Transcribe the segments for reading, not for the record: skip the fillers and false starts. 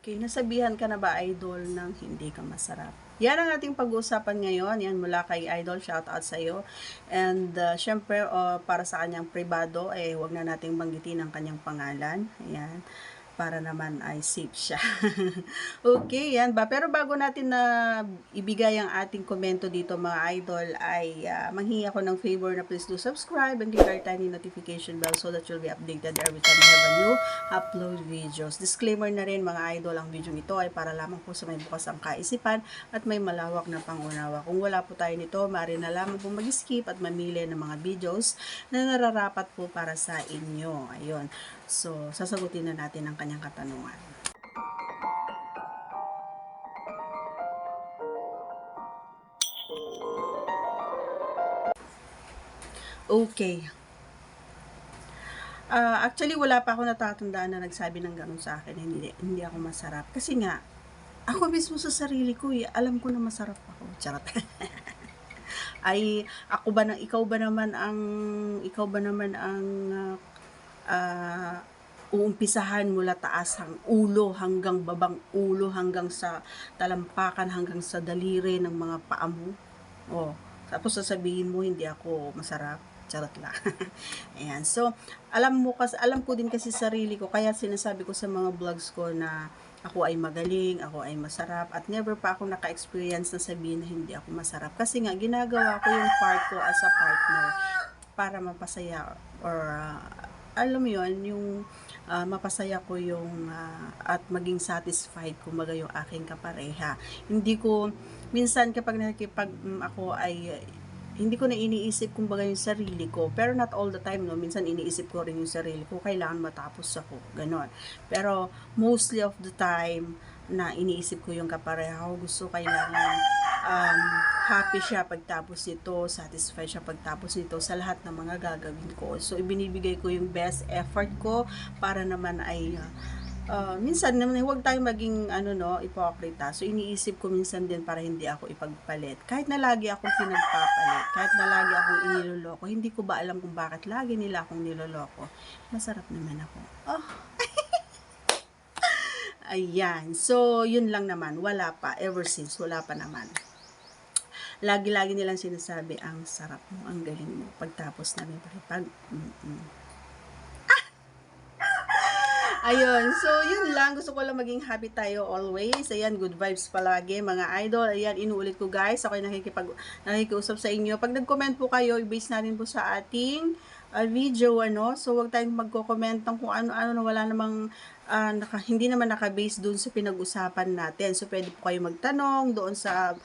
Okay, nasabihan ka na ba, idol, ng hindi ka masarap? Yan ang ating pag-uusapan ngayon. Yan mula kay Idol, shout out sa iyo. And syempre, para sa kanyang pribado, wag na nating banggitin ang kanyang pangalan. Ayan, para naman ay safe siya. Okay, yan ba? Pero bago natin na ibigay ang ating komento dito, mga idol, ay manghingi ako ng favor na please do subscribe and click our tiny notification bell so that you'll be updated every time we have a new upload videos. Disclaimer na rin, mga idol, ang video ito ay para lamang po sa may bukas ang kaisipan at may malawak na pangunawa. Kung wala po tayo nito, maaari na lamang po mag-skip at mamili ng mga videos na nararapat po para sa inyo. Ayun. So, sasagutin na natin ang kanyang katanungan. Okay. Actually, wala pa ako natatandaan na nagsabi ng ganun sa akin, hindi ako masarap. Kasi nga, ako mismo sa sarili ko, alam ko na masarap ako. Charot. Ay, ikaw ba naman ang uumpisahan mula taas ang ulo hanggang babang ulo, hanggang sa talampakan, hanggang sa daliri ng mga paa mo. Oh, tapos sasabihin mo hindi ako masarap. Charot lang. Ayan. So, alam ko din kasi sarili ko, kaya sinasabi ko sa mga vlogs ko na ako ay magaling, ako ay masarap, at never pa ako naka-experience na sabihin na hindi ako masarap. Kasi nga, ginagawa ko yung part ko as a partner para mapasaya, or alam mo yun, yung mapasaya ko yung at maging satisfied kumbaga yung aking kapareha. Hindi ko minsan kapag ako ay hindi ko na iniisip kumbaga yung sarili ko, pero not all the time, no. Minsan iniisip ko rin yung sarili ko, kailangan matapos ako, ganon. Pero mostly of the time na iniisip ko yung kapareha ko, gusto kailangan happy siya pagtapos nito, satisfied siya pagtapos nito sa lahat ng mga gagawin ko. So, ibinibigay ko yung best effort ko para naman ay minsan naman huwag tayong maging hipokrita. So, iniisip ko minsan din para hindi ako ipagpalit. Kahit na lagi akong pinagpapalit, kahit na lagi akong iniloloko, hindi ko ba alam kung bakit lagi nila akong niloloko. Masarap naman ako. Oh. Ayan. So, yun lang naman. Wala pa. Ever since, wala pa naman. Lagi-lagi nilang sinasabi, ang sarap mo, ang galing mo. Pagtapos namin Ayun, so yun lang, gusto ko lang maging happy tayo always. Ayan, good vibes palagi mga idol. Ayan, inuulit ko guys, ako yung nakikiusap sa inyo. Pag nag-comment po kayo, i-base natin po sa ating video, so wag tayong magko-comment ng kung ano-ano na wala namang hindi naman naka-base doon sa pinag-usapan natin. So pwede po kayo magtanong doon sa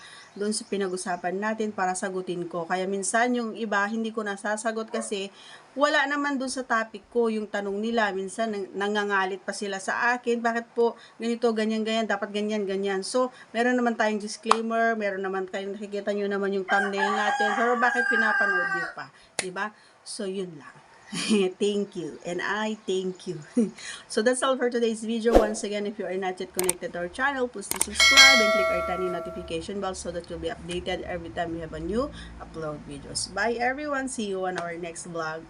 pinag-usapan natin para sagutin ko. Kaya minsan yung iba hindi ko nasasagot kasi wala naman doon sa topic ko yung tanong nila. Minsan nangangalit pa sila sa akin, bakit po ganito, ganyan, dapat ganyan. So, meron naman tayong disclaimer, meron naman kayong nakikita nyo naman yung thumbnail natin, pero bakit pinapanood nyo pa? Diba? So, yun lang. Thank you, and I thank you. So that's all for today's video. Once again, if you are not yet connected to our channel, please do subscribe and click our tiny notification bell so that you'll be updated every time we have a new upload videos. Bye everyone, see you on our next vlog.